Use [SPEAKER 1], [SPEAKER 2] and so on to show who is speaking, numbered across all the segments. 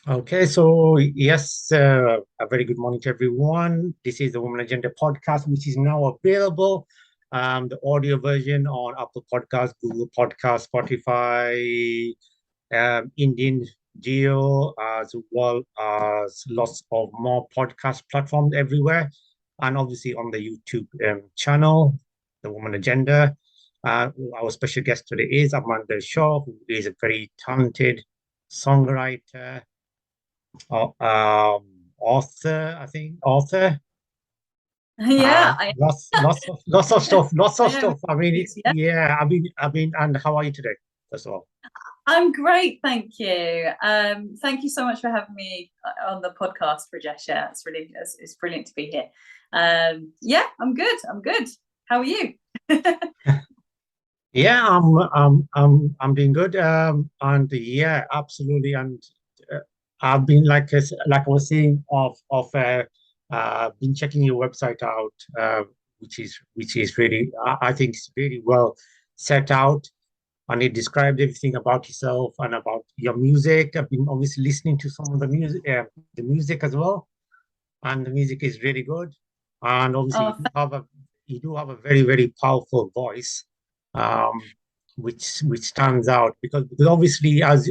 [SPEAKER 1] Okay, so yes, a very good morning to everyone. This is the Women Agenda podcast, which is now available. The audio version on Apple Podcasts, Google Podcasts, Spotify, Indian Geo, as well as lots of more podcast platforms everywhere, and obviously on the YouTube channel, the Woman Agenda. Our special guest today is Amanda Shaw, who is a very talented songwriter author, I think, author.
[SPEAKER 2] Yeah,
[SPEAKER 1] Lots of stuff, lots
[SPEAKER 2] I
[SPEAKER 1] of
[SPEAKER 2] am.
[SPEAKER 1] stuff. I mean,
[SPEAKER 2] Yeah,
[SPEAKER 1] yeah, and how are you today? That's all.
[SPEAKER 2] I'm great, thank you. Thank you so much for having me on the podcast, Rajesh. Yeah, it's brilliant to be here. Yeah, I'm good. I'm good. How are you?
[SPEAKER 1] Yeah, I'm doing good. And yeah, absolutely. And uh, I've been like I was saying been checking your website out, which is really I think it's really well set out, and it described everything about yourself and about your music. I've been obviously listening to some of the music as well, and the music is really good. And obviously,
[SPEAKER 2] Oh,
[SPEAKER 1] you do have a very very powerful voice, um, which stands out because obviously, I've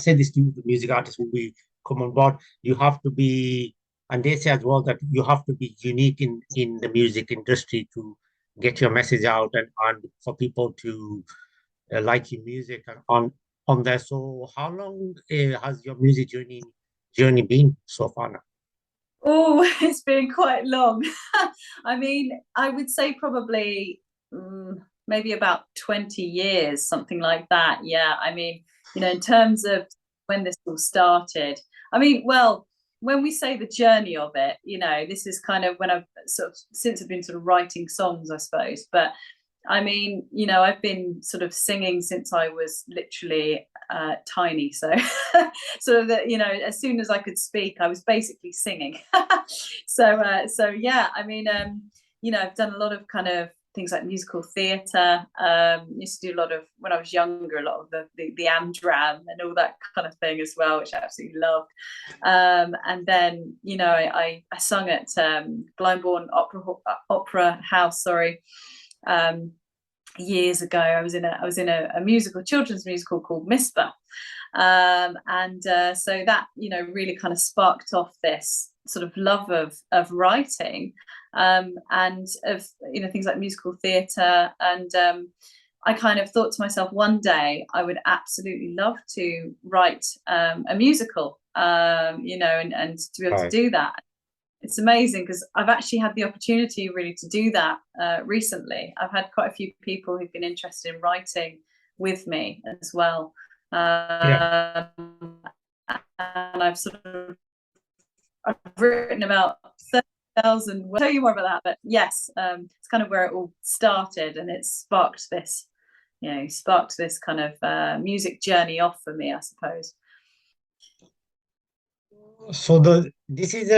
[SPEAKER 1] said this to the music artists who we come on board, you have to be, and they say as well that you have to be unique in the music industry to get your message out and for people to like your music on there. So, how long has your music journey been so far now?
[SPEAKER 2] oh, it's been quite long. I mean, I would say probably maybe about 20 years, something like that. Yeah, I mean, in terms of when this all started, I mean, well, when we say the journey of it, this is kind of when I've sort of since I've been sort of writing songs, I suppose. But I mean, I've been sort of singing since I was literally tiny. So, sort of that, as soon as I could speak, I was basically singing. So yeah, I mean, I've done a lot of kind of things like musical theatre. Used to do a lot of when I was younger, a lot of the Amdram and all that kind of thing as well, which I absolutely loved. And then, I sung at Glyndebourne Opera House. Sorry. Um, Years ago. I was in a musical, children's musical called Mispa, and so that really kind of sparked off this sort of love of writing, and of things like musical theatre, and I kind of thought to myself one day I would absolutely love to write a musical, and to be able to
[SPEAKER 1] Right.
[SPEAKER 2] do that. It's amazing because I've actually had the opportunity really to do that recently. I've had quite a few people who've been interested in writing with me as well.
[SPEAKER 1] Yeah.
[SPEAKER 2] And I've written about 30,000. I'll tell you more about that, but yes, it's kind of where it all started, and it sparked this kind of music journey off for me, I suppose.
[SPEAKER 1] So this is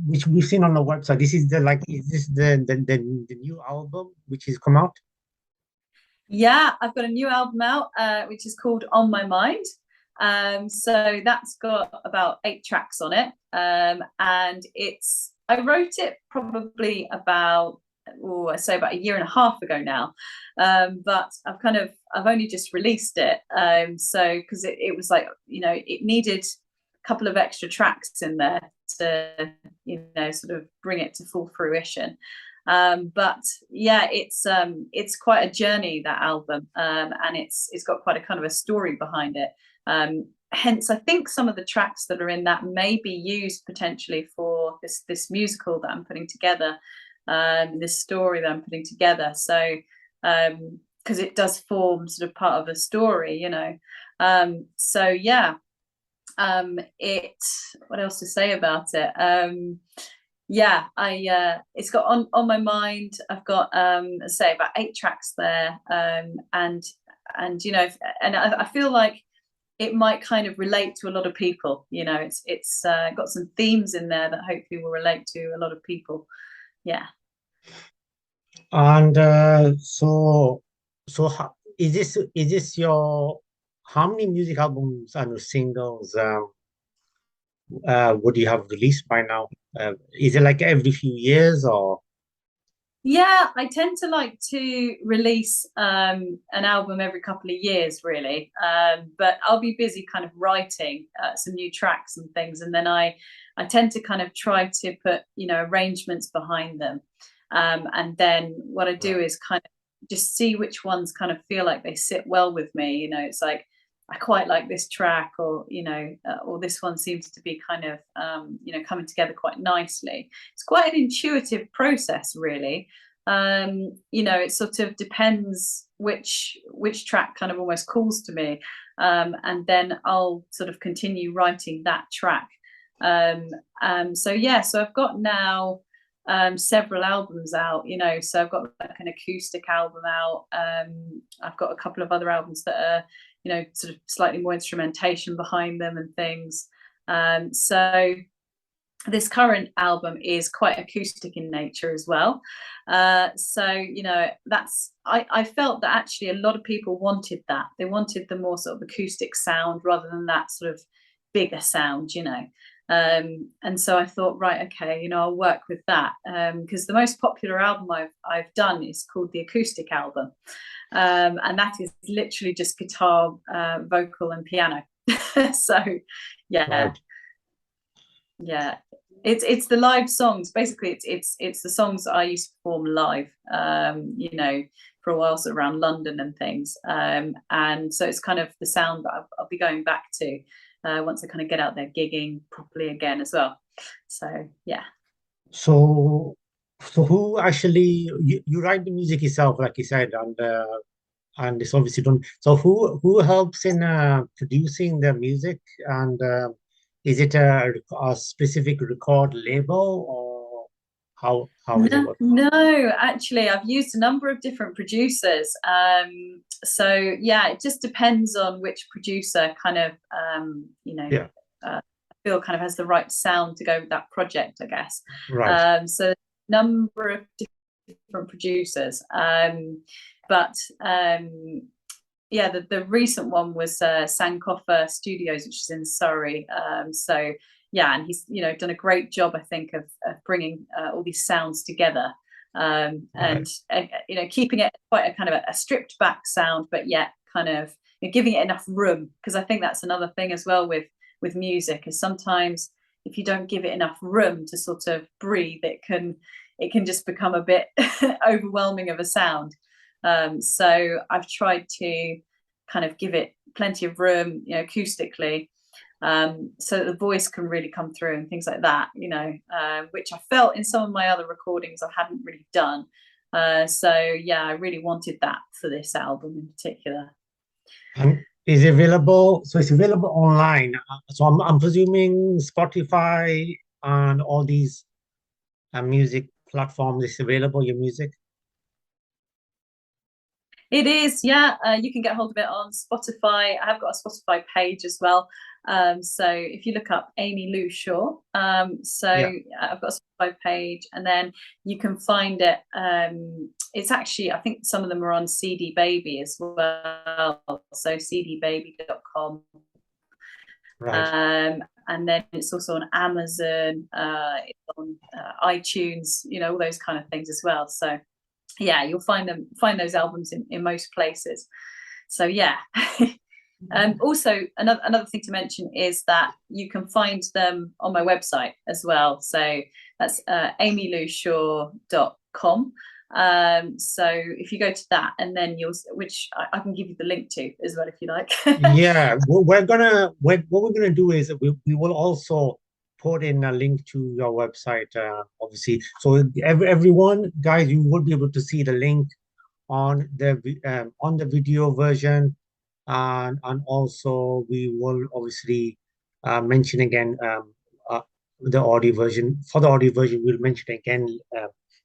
[SPEAKER 1] which we've seen on the website. This is the like is this the new album which has come out?
[SPEAKER 2] Yeah, I've got a new album out, which is called On My Mind. So that's got about 8 tracks on it, and I wrote it probably about I say about a year and a half ago now, but I've only just released it. So because it was like it needed a couple of extra tracks in there to sort of bring it to full fruition. But yeah, it's quite a journey, that album, and it's got quite a kind of a story behind it. Hence, I think some of the tracks that are in that may be used potentially for this musical that I'm putting together, this story that I'm putting together. So because it does form sort of part of a story. So yeah, it what else to say about it? Yeah, I it's got on my mind. I've got say about 8 tracks there, and and I feel like it might kind of relate to a lot of people. It's got some themes in there that hopefully will relate to a lot of people. Yeah.
[SPEAKER 1] And is this your how many music albums and singles? what do you have released by now? Is it like every few years or?
[SPEAKER 2] Yeah, I tend to like to release an album every couple of years, really. But I'll be busy kind of writing some new tracks and things, and then I tend to kind of try to put arrangements behind them, and then what I do
[SPEAKER 1] Right.
[SPEAKER 2] is kind of just see which ones kind of feel like they sit well with me. It's like I quite like this track, or this one seems to be kind of coming together quite nicely. It's quite an intuitive process, really. It sort of depends which track kind of almost calls to me, and then I'll sort of continue writing that track. So yeah, so I've got now several albums out. So I've got like an acoustic album out. I've got a couple of other albums that are sort of slightly more instrumentation behind them and things. So this current album is quite acoustic in nature as well. That's I felt that actually a lot of people wanted that. They wanted the more sort of acoustic sound rather than that sort of bigger sound. And so I thought, right, okay, I'll work with that. Because the most popular album I've done is called the acoustic album. And that is literally just guitar, vocal, and piano. So yeah,
[SPEAKER 1] Right.
[SPEAKER 2] yeah, it's the live songs. Basically, it's the songs that I used to perform live. For a while, so around London and things. And so it's kind of the sound that I'll be going back to once I kind of get out there gigging properly again as well. So yeah.
[SPEAKER 1] So, so who actually you write the music yourself, like you said, and it's obviously done. So who helps in producing the music, and is it a specific record label, or how is it
[SPEAKER 2] No,
[SPEAKER 1] work?
[SPEAKER 2] no, actually, I've used a number of different producers. So yeah, it just depends on which producer kind of,
[SPEAKER 1] Yeah,
[SPEAKER 2] feel kind of has the right sound to go with that project, I guess.
[SPEAKER 1] right,
[SPEAKER 2] So a number of different producers. But yeah, the recent one was Sankofa Studios, which is in Surrey. So yeah, and he's done a great job, I think, of bringing all these sounds together,
[SPEAKER 1] right,
[SPEAKER 2] and keeping it quite a kind of a stripped back sound, but yet kind of giving it enough room, because I think that's another thing as well with music, is sometimes if you don't give it enough room to sort of breathe, it can just become a bit overwhelming of a sound. So I've tried to kind of give it plenty of room, acoustically, so that the voice can really come through and things like that, which I felt in some of my other recordings I hadn't really done. So yeah, I really wanted that for this album in particular.
[SPEAKER 1] and is it available? So it's available online. So I'm presuming Spotify and all these music platforms is available. Your music.
[SPEAKER 2] It is, yeah. You can get hold of it on Spotify. I have got a Spotify page as well. So if you look up Amy Lou Shaw,
[SPEAKER 1] Yeah,
[SPEAKER 2] I've got a Spotify page, and then you can find it. It's actually, I think some of them are on CD Baby as well. So cdbaby.com.
[SPEAKER 1] right.
[SPEAKER 2] And then it's also on Amazon, it's on iTunes, all those kind of things as well. So yeah, you'll find those albums in most places. So yeah. Also, another thing to mention is that you can find them on my website as well. So that's amyloushaw.com. So if you go to that, and then which I can give you the link to as well if you like.
[SPEAKER 1] Yeah, what we're gonna do is we will also put in a link to your website, obviously. So everyone, guys, you will be able to see the link on the video version, and also we will obviously mention again the audio version. For the audio version, we'll mention again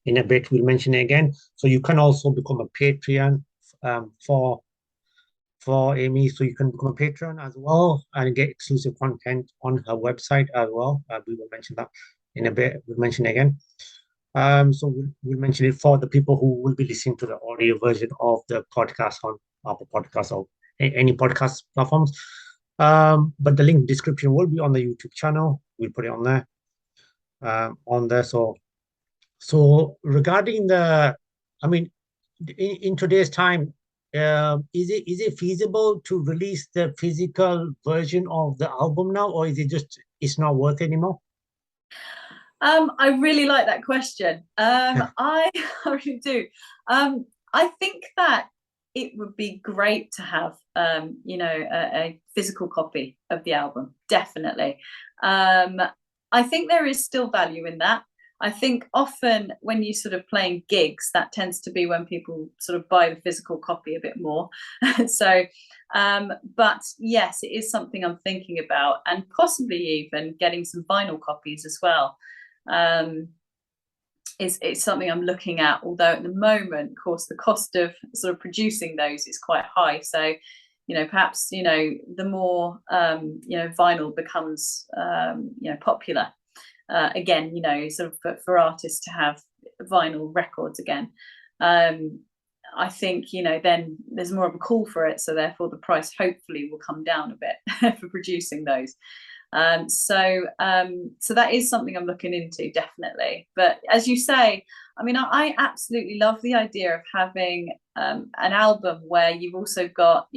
[SPEAKER 1] in a bit. We'll mention it again. So you can also become a Patreon for Amy, so you can become a patron as well and get exclusive content on her website as well. We will mention that in a bit. We'll mention it again. So we'll mention it for the people who will be listening to the audio version of the podcast on Apple Podcasts or any podcast platforms. But the link description will be on the YouTube channel. we'll put it on there. So regarding I mean, in today's time, is it feasible to release the physical version of the album now, or is it just it's not worth anymore?
[SPEAKER 2] I really like that question. I really do. I think that it would be great to have, a physical copy of the album. Definitely. I think there is still value in that. I think often when you sort of playing gigs, that tends to be when people sort of buy the physical copy a bit more. So, but yes, it is something I'm thinking about, and possibly even getting some vinyl copies as well. Um, is something I'm looking at. Although at the moment, of course, the cost of sort of producing those is quite high. So, perhaps the more vinyl becomes popular again, sort of for artists to have vinyl records again. I think then there's more of a call for it, so therefore the price hopefully will come down a bit for producing those. So that is something I'm looking into, definitely. But as you say, I mean, I absolutely love the idea of having an album where you've also got,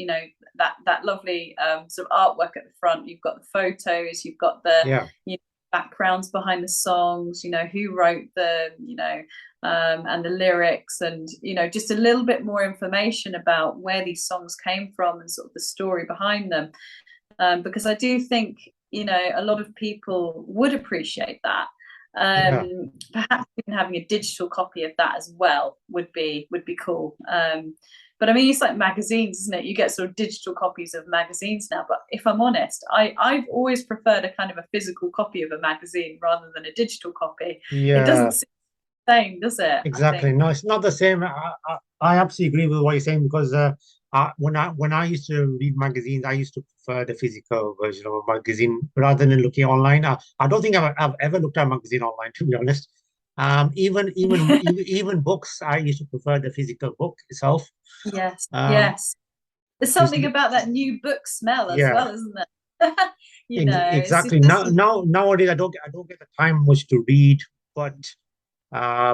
[SPEAKER 2] that lovely sort of artwork at the front. You've got the photos, you've got the backgrounds behind the songs, who wrote them, and the lyrics, and just a little bit more information about where these songs came from and sort of the story behind them. Because I do think a lot of people would appreciate that. Perhaps even having a digital copy of that as well would be cool. But I mean, it's like magazines, isn't it? You get sort of digital copies of magazines now. But if I'm honest, I've always preferred a kind of a physical copy of a magazine rather than a digital copy. It doesn't seem the same, does it?
[SPEAKER 1] Exactly. No, it's not the same. I absolutely agree with what you're saying, because when I used to read magazines, I used to prefer the physical version of a magazine rather than looking online. I don't think I've ever looked at a magazine online, to be honest. Even books, I used to prefer the physical book itself.
[SPEAKER 2] Yes, yes. There's something about that new book smell as well, isn't there?
[SPEAKER 1] Exactly. Nowadays, I don't get the time much to read, but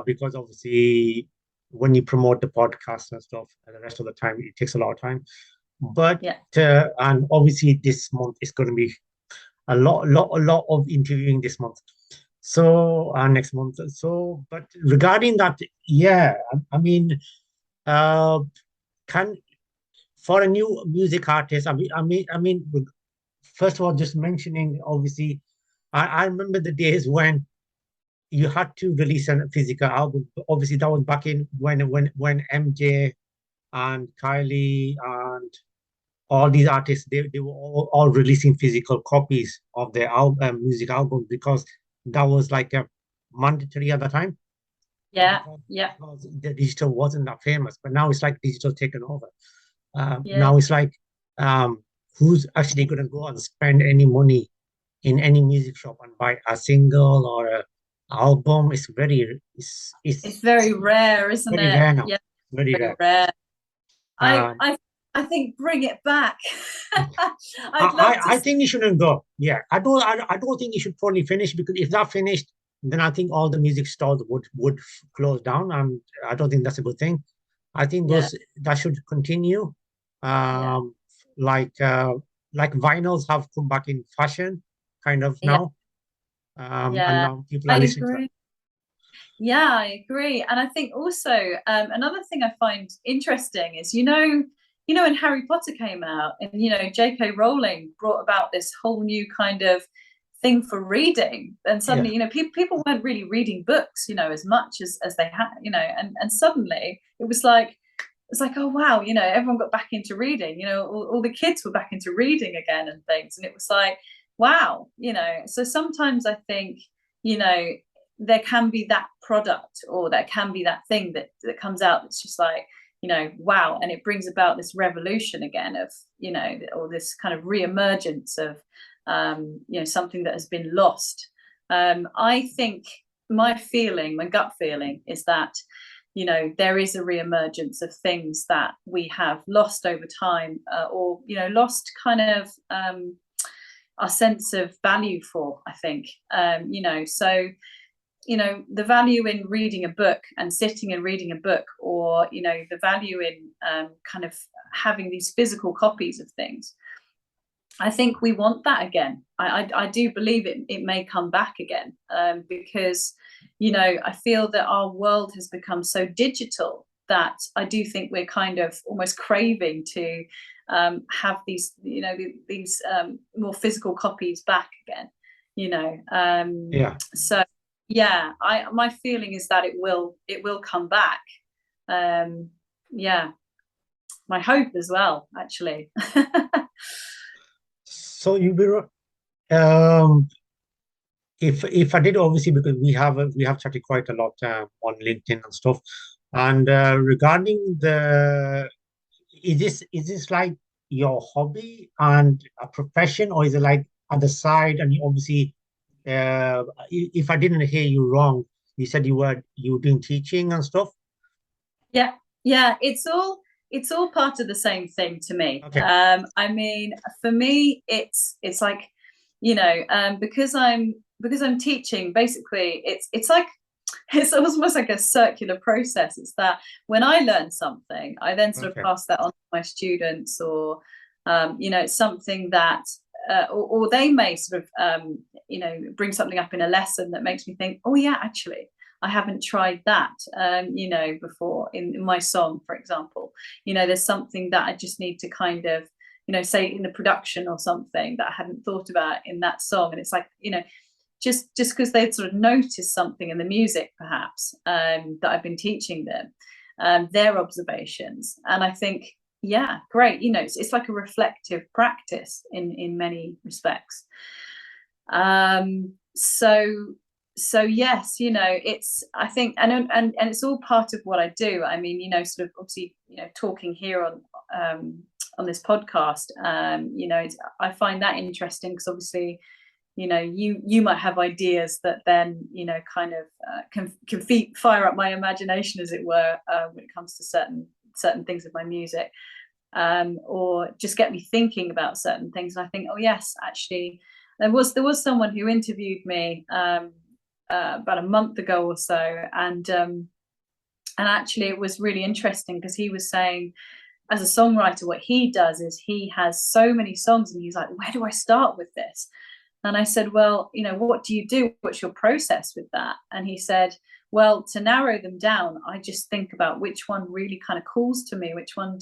[SPEAKER 1] because obviously when you promote the podcast and stuff, the rest of the time it takes a lot of time. But and obviously this month is going to be a lot of interviewing this month. So next month. So, but regarding that, I mean, can for a new music artist, I mean, first of all, just mentioning, obviously, I remember the days when you had to release a physical album. Obviously, that was back in when MJ and Kylie and all these artists, they were all releasing physical copies of their music albums, because that was like a mandatory at the time. Because the digital wasn't that famous, but now it's like digital taken over. Now it's like, who's actually going to go and spend any money in any music shop and buy a single or a album? It's
[SPEAKER 2] very rare, isn't
[SPEAKER 1] very
[SPEAKER 2] it?
[SPEAKER 1] rare now. Very rare.
[SPEAKER 2] I think bring it back.
[SPEAKER 1] I think it shouldn't go. Yeah, I don't think it should probably finish, because if that finished, then I think all the music stores would close down, and I don't think that's a good thing. I think that should continue. Like vinyls have come back in fashion, kind of now. And now people are listening to that.
[SPEAKER 2] Yeah, I agree. And I think also another thing I find interesting is, when Harry Potter came out, and J.K. Rowling brought about this whole new kind of thing for reading, and suddenly people weren't really reading books as much as they had, and suddenly it's like, oh wow, everyone got back into reading, all the kids were back into reading again and things, and it was like, wow, so sometimes I think there can be that product, or there can be that thing that comes out that's just like, wow, and it brings about this revolution again of or this kind of re-emergence of something that has been lost. I think my gut feeling is that there is a re-emergence of things that we have lost over time, or lost kind of our sense of value for, I think. So the value in reading a book and sitting and reading a book, or the value in kind of having these physical copies of things. I think we want that again. I do believe it may come back again, because I feel that our world has become so digital that I do think we're kind of almost craving to have these more physical copies back again.
[SPEAKER 1] Yeah.
[SPEAKER 2] So yeah, my feeling is that it will come back. Yeah, my hope as well, actually.
[SPEAKER 1] So you were if I did, obviously, because we have chatted quite a lot on LinkedIn and stuff, and regarding the is this like your hobby and a profession, or is it like on the side? And you obviously, if I didn't hear you wrong, you said you were doing teaching and stuff.
[SPEAKER 2] Yeah, it's all part of the same thing to me.
[SPEAKER 1] Okay.
[SPEAKER 2] I mean, for me, it's like, because I'm teaching, basically it's like it's almost like a circular process. It's that when I learn something, I then sort of
[SPEAKER 1] Okay.
[SPEAKER 2] pass that on to my students, or it's something that or they may sort of bring something up in a lesson that makes me think, oh yeah, actually I haven't tried that before in my song, for example. There's something that I just need to kind of say in the production or something that I hadn't thought about in that song. And it's like, just because they'd sort of noticed something in the music, perhaps, that I've been teaching them, their observations. And I think, yeah, great. It's like a reflective practice in many respects. So yes, it's, I think, and it's all part of what I do. I mean, sort of obviously, talking here on this podcast, I find that interesting because obviously, you might have ideas that then kind of can fire up my imagination, as it were, when it comes to certain things of my music, or just get me thinking about certain things. And I think, oh yes, actually, there was someone who interviewed me about a month ago or so, and actually it was really interesting because he was saying, as a songwriter, what he does is he has so many songs, and he's like, where do I start with this? And I said, well, what do you do? What's your process with that? And he said, well, to narrow them down, I just think about which one really kind of calls to me, which one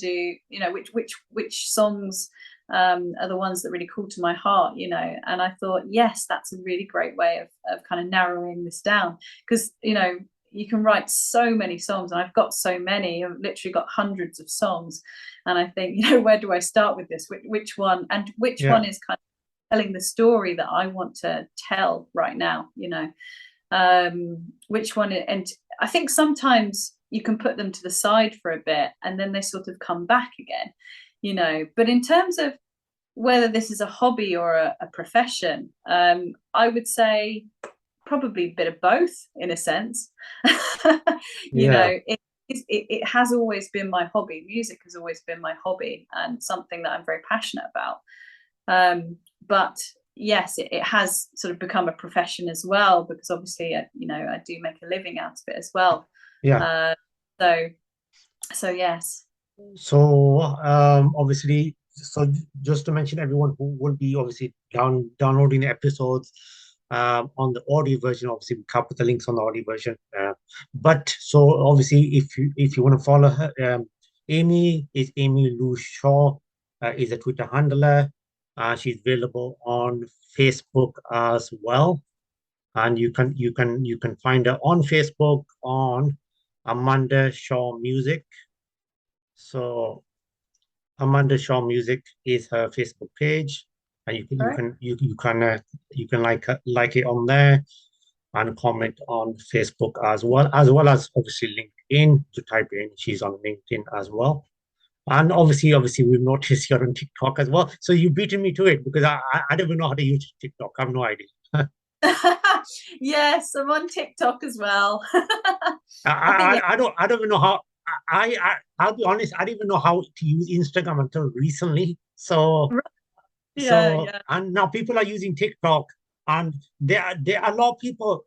[SPEAKER 2] which songs are the ones that really call to my heart, And I thought, yes, that's a really great way of kind of narrowing this down, because, you can write so many songs, and I've got so many. I've literally got hundreds of songs, and I think, where do I start with this? Which one, and which
[SPEAKER 1] Yeah.
[SPEAKER 2] one is kind of telling the story that I want to tell right now? Which one? And I think sometimes you can put them to the side for a bit, and then they sort of come back again. But in terms of whether this is a hobby or a profession, I would say probably a bit of both, in a sense.
[SPEAKER 1] Yeah.
[SPEAKER 2] It has always been my hobby. Music has always been my hobby, and something that I'm very passionate about. But yes, it has sort of become a profession as well, because obviously, I do make a living out of it as well.
[SPEAKER 1] Yeah.
[SPEAKER 2] So yes.
[SPEAKER 1] So obviously, so just to mention everyone who will be obviously downloading the episodes on the audio version, obviously we put the links on the audio version. But so obviously, if you want to follow her, Amy is Amy Lou Shaw, is a Twitter handler. She's available on Facebook as well, and you can find her on Facebook on Amanda Shaw Music. So Amanda Shaw Music is her Facebook page, and you can like it on there, and comment on Facebook as well as obviously LinkedIn. To type in, she's on LinkedIn as well. And obviously we've noticed you're on TikTok as well. So you beaten me to it, because I don't even know how to use TikTok. I have no idea.
[SPEAKER 2] Yes, I'm on TikTok as well. I think,
[SPEAKER 1] I don't even know how. I'll be honest. I didn't even know how to use Instagram until recently. So
[SPEAKER 2] Yeah,
[SPEAKER 1] So,
[SPEAKER 2] yeah.
[SPEAKER 1] and now people are using TikTok, and there are a lot of people,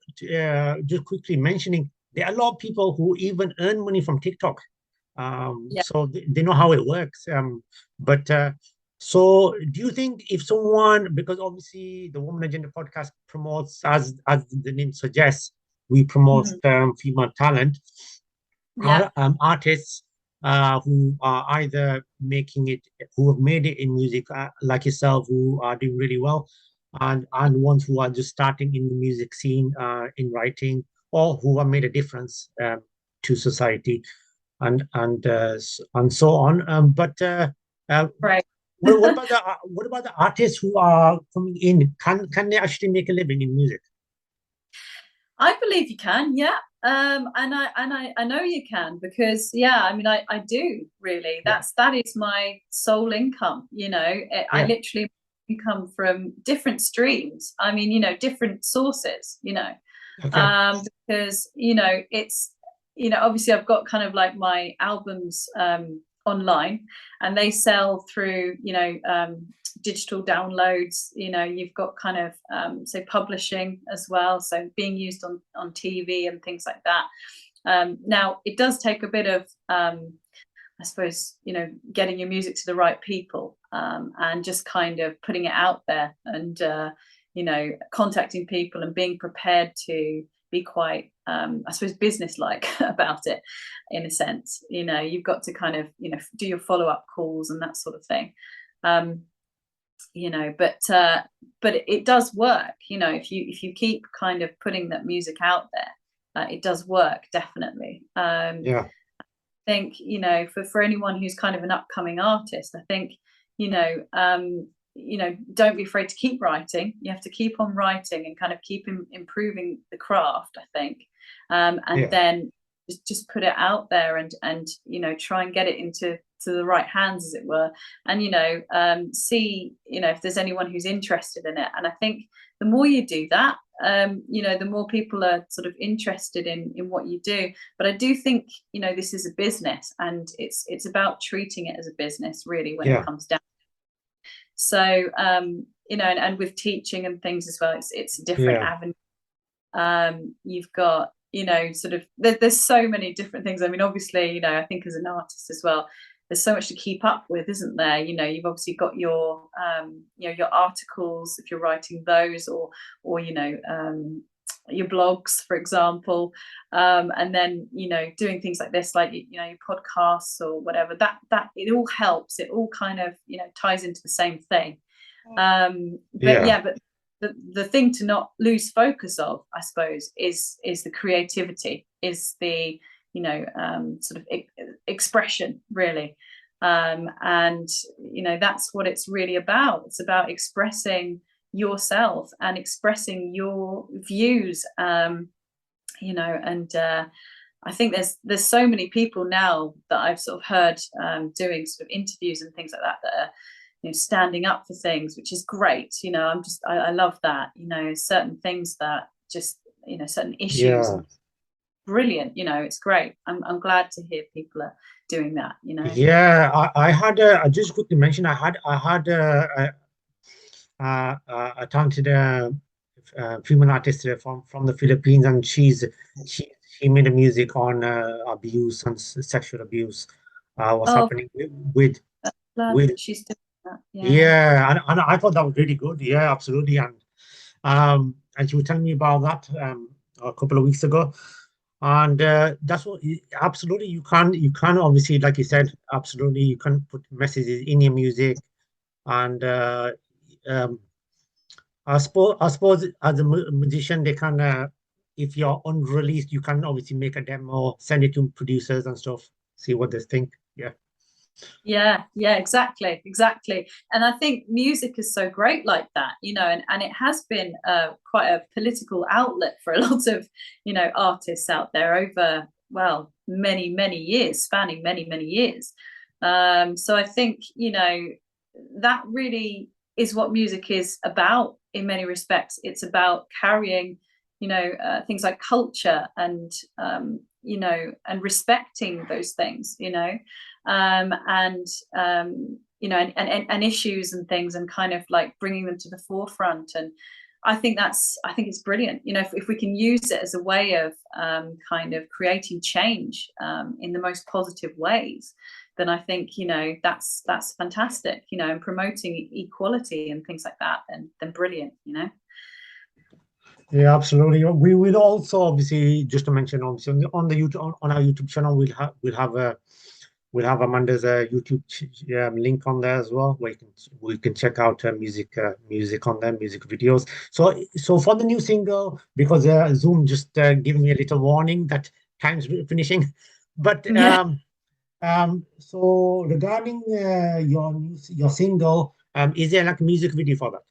[SPEAKER 1] just quickly mentioning, there are a lot of people who even earn money from TikTok.
[SPEAKER 2] Yeah.
[SPEAKER 1] So they know how it works. But so do you think if someone, because obviously the Woman Agenda podcast promotes, as the name suggests, we promote
[SPEAKER 2] Mhm.
[SPEAKER 1] female talent,
[SPEAKER 2] Yeah.
[SPEAKER 1] artists who are either making it, who have made it in music, like yourself, who are doing really well, and ones who are just starting in the music scene, in writing, or who have made a difference to society, and so on. Uh,
[SPEAKER 2] Right.
[SPEAKER 1] what about the artists who are coming in? Can they actually make a living in music?
[SPEAKER 2] I believe you can, yeah. And I know you can because yeah, I mean I do really.
[SPEAKER 1] Yeah,
[SPEAKER 2] That is my sole income, you know. I
[SPEAKER 1] yeah,
[SPEAKER 2] literally income from different streams. I mean, different sources,
[SPEAKER 1] okay,
[SPEAKER 2] because it's obviously I've got kind of like my albums online and they sell through digital downloads. You've got kind of so publishing as well, so being used on TV and things like that. Now it does take a bit of I suppose getting your music to the right people, and just kind of putting it out there, and contacting people and being prepared to be quite I suppose business-like about it, in a sense. You've got to kind of do your follow-up calls and that sort of thing. um, but it does work, if you keep kind of putting that music out there. It does work, definitely.
[SPEAKER 1] yeah,
[SPEAKER 2] Think for anyone who's kind of an upcoming artist, I think you know um don't be afraid to keep writing. You have to keep on writing and kind of keep improving the craft, I think. And
[SPEAKER 1] yeah,
[SPEAKER 2] then just put it out there, and try and get it into the right hands, as it were. And see if there's anyone who's interested in it. And I think the more you do that, the more people are sort of interested in what you do. But I do think this is a business, and it's about treating it as a business, really, when it
[SPEAKER 1] yeah,
[SPEAKER 2] comes down. So and with teaching and things as well, it's a different
[SPEAKER 1] yeah.
[SPEAKER 2] avenue. You've got sort of there's so many different things. I mean, obviously, I think as an artist as well, there's so much to keep up with, isn't there? You've obviously got your articles, if you're writing those, or your blogs, for example. And then doing things like this, like your podcasts or whatever. That it all helps. It all kind of ties into the same thing. But
[SPEAKER 1] Yeah,
[SPEAKER 2] yeah, but the thing to not lose focus of, I suppose, is the creativity, is the sort of expression, really. And that's what it's really about. It's about expressing yourself and expressing your views. And I think there's so many people now that I've sort of heard doing sort of interviews and things like that, that are standing up for things, which is great. I love that. Certain things that just certain issues,
[SPEAKER 1] yeah,
[SPEAKER 2] and brilliant. It's great. I'm glad to hear people are doing that.
[SPEAKER 1] yeah. I had I just quickly mention I had a talented female artist from the Philippines, and she made a music on abuse and sexual abuse. What's
[SPEAKER 2] Oh,
[SPEAKER 1] happening with
[SPEAKER 2] glad
[SPEAKER 1] with
[SPEAKER 2] that she's doing that. Yeah.
[SPEAKER 1] yeah, and I thought that was really good. Yeah, absolutely. And she was telling me about that a couple of weeks ago. And that's what absolutely you can obviously, like you said, absolutely you can put messages in your music. And um, I suppose as a musician, they can, if you're unreleased, you can obviously make a demo, send it to producers and stuff, see what they think. Yeah,
[SPEAKER 2] Yeah, exactly. And I think music is so great like that, and it has been quite a political outlet for a lot of, artists out there over, well, many years, spanning many years. So I think, that really is what music is about in many respects. It's about carrying, things like culture, and respecting those things, and and issues and things, and kind of like bringing them to the forefront. And I think it's brilliant. If we can use it as a way of kind of creating change in the most positive ways, then I think that's fantastic. And promoting equality and things like that, then brilliant.
[SPEAKER 1] Yeah, absolutely. We will also, obviously, just to mention, obviously on the YouTube, on our YouTube channel, we'll have Amanda's YouTube link on there as well, where we can check out music on there, music videos. So for the new single, because Zoom just gave me a little warning that time's finishing, but
[SPEAKER 2] Yeah.
[SPEAKER 1] so regarding your single, is there like a music video for that?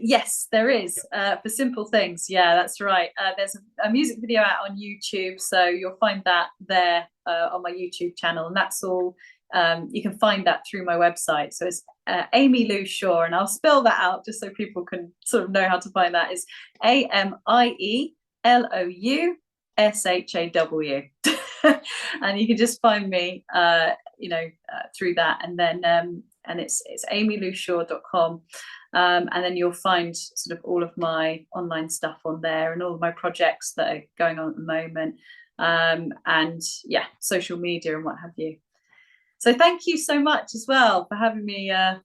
[SPEAKER 2] Yes, there is. For Simple Things. Yeah, that's right. There's a music video out on YouTube, so you'll find that there on my YouTube channel, and that's all. You can find that through my website. So it's Amy Lou Shaw, and I'll spell that out just so people can sort of know how to find that. It's AMIELOUSHAW. And you can just find me through that, and then and it's amyloushaw.com. And then you'll find sort of all of my online stuff on there, and all of my projects that are going on at the moment, and yeah, social media and what have you. So thank you so much as well for having me.
[SPEAKER 1] No,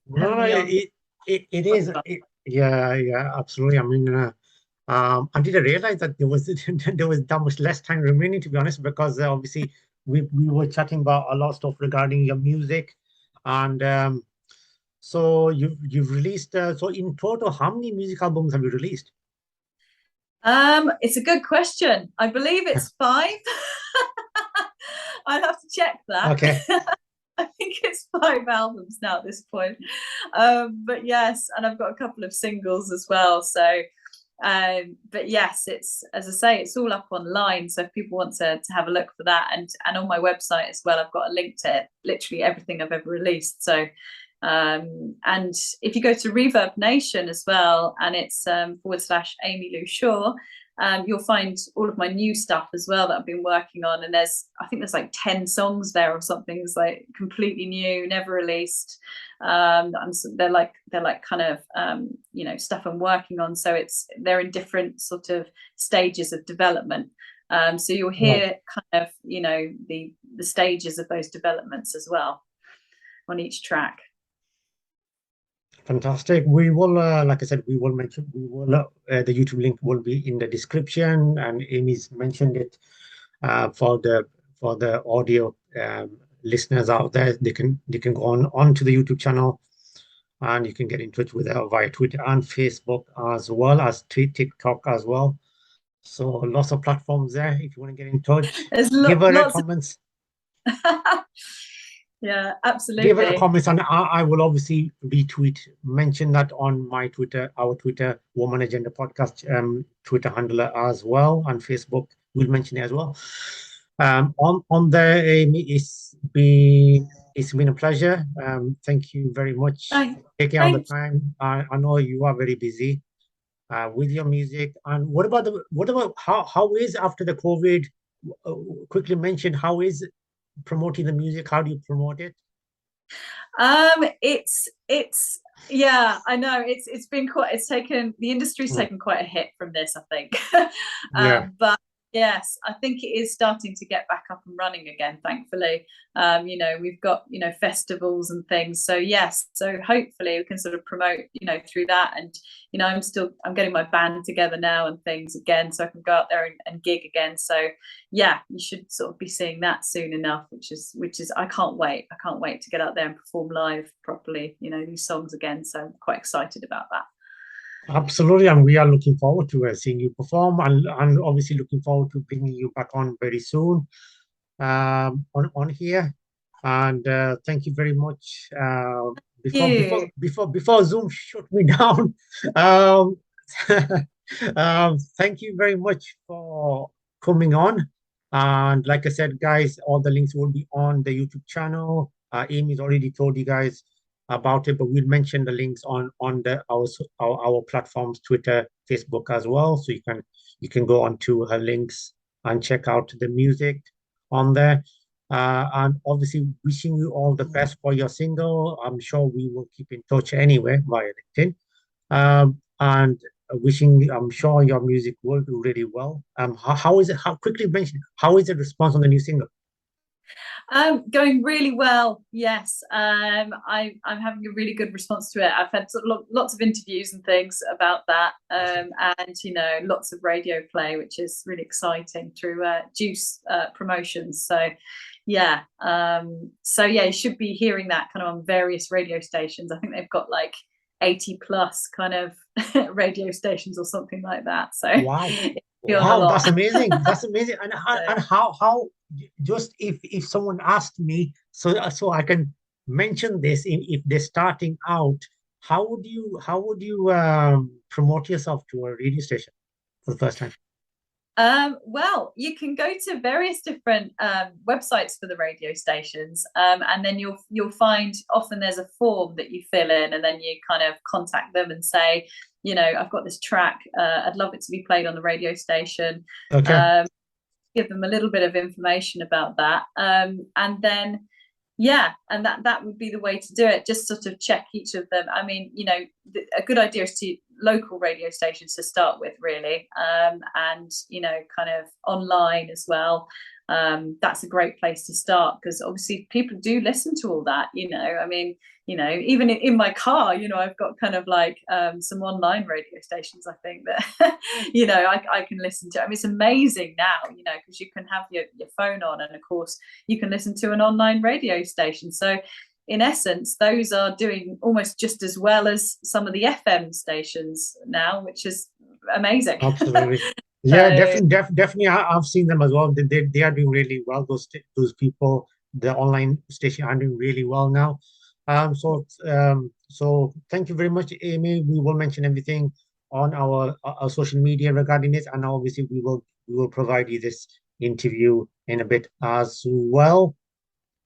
[SPEAKER 1] it is. Yeah, absolutely. I mean, I didn't realize that there was that much less time remaining, to be honest, because obviously we were chatting about a lot of stuff regarding your music, and so you've released. So in total, how many music albums have you released?
[SPEAKER 2] It's a good question. I believe it's 5. I'll have to check that.
[SPEAKER 1] Okay.
[SPEAKER 2] I think it's 5 albums now at this point. But yes, and I've got a couple of singles as well. So, but yes, it's, as I say, it's all up online. So if people want to have a look for that, and on my website as well, I've got a link to literally everything I've ever released. So, and if you go to Reverb Nation as well, and it's /Amy Lou Shaw, you'll find all of my new stuff as well that I've been working on. And I think there's like 10 songs there or something. It's like completely new, never released. They're like kind of stuff I'm working on. So they're in different sort of stages of development. So you'll hear kind of the stages of those developments as well on each track.
[SPEAKER 1] Fantastic. We will, like I said, the YouTube link will be in the description, and Amy's mentioned it for the audio listeners out there. They can go on to the YouTube channel, and you can get in touch with her via Twitter and Facebook, as well as TikTok as well. So lots of platforms there if you want to get in touch. Give her a comments.
[SPEAKER 2] Yeah, absolutely.
[SPEAKER 1] Give her a comments, and I will obviously mention that on my Twitter, our Twitter, Woman Agenda Podcast Twitter handler as well, and Facebook. We'll mention it as well. On there, Amy, it's been a pleasure. Thank you very much for taking out the time. I know you are very busy with your music. And what about how is after the COVID? Quickly mention, how is promoting the music? How do you promote it?
[SPEAKER 2] It's yeah, I know the industry's taken quite a hit from this, I think. But yes, I think it is starting to get back up and running again, thankfully. We've got festivals and things, so yes, so hopefully we can sort of promote through that. And I'm getting my band together now and things again, so I can go out there and gig again. So yeah, you should sort of be seeing that soon enough, which is I can't wait to get out there and perform live properly, these songs again. So I'm quite excited about that.
[SPEAKER 1] Absolutely, and we are looking forward to seeing you perform, and obviously looking forward to bringing you back on very soon on here. And thank you very much. Before Zoom shut me down, thank you very much for coming on. And like I said, guys, all the links will be on the YouTube channel. Amy's already told you guys about it, but we'll mention the links on our platforms, Twitter, Facebook as well. So you can go onto her links and check out the music on there. And obviously wishing you all the best for your single. I'm sure we will keep in touch anyway via LinkedIn. And wishing, I'm sure your music will do really well. How is it? How quickly mention? How is the response on the new single?
[SPEAKER 2] Going really well. Yes, I'm having a really good response to it. I've had lots of interviews and things about that, and lots of radio play, which is really exciting through Juice promotions. So, yeah, you should be hearing that kind of on various radio stations. I think they've got like 80 plus kind of radio stations or something like that. So,
[SPEAKER 1] Wow.
[SPEAKER 2] be on a
[SPEAKER 1] Wow,
[SPEAKER 2] lot.
[SPEAKER 1] that's amazing. That's amazing. And
[SPEAKER 2] So,
[SPEAKER 1] how just if someone asked me, so I can mention this if they're starting out, how would you promote yourself to a radio station for the first time?
[SPEAKER 2] Well, you can go to various different websites for the radio stations, and then you'll find often there's a form that you fill in, and then you kind of contact them and say, I've got this track. I'd love it to be played on the radio station.
[SPEAKER 1] Okay.
[SPEAKER 2] Give them a little bit of information about that, and then and that would be the way to do it. Just sort of check each of them. I mean, a good idea is to local radio stations to start with, really, and kind of online as well. That's a great place to start because obviously people do listen to all that. I mean, even in my car, I've got kind of like some online radio stations, I think that I can listen to. I mean, it's amazing now, because you can have your phone on, and of course you can listen to an online radio station. So in essence, those are doing almost just as well as some of the FM stations now, which is amazing.
[SPEAKER 1] Absolutely. Yeah, definitely. I've seen them as well. They are doing really well. Those people, the online station are doing really well now. So thank you very much, Amy. We will mention everything on our social media regarding this, and obviously we will provide you this interview in a bit as well.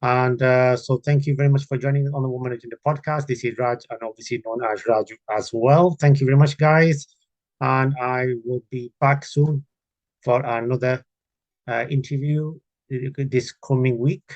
[SPEAKER 1] And so thank you very much for joining on the Woman Agenda podcast. This is Raj, and obviously known as Raju as well. Thank you very much, guys. And I will be back soon for another interview this coming week.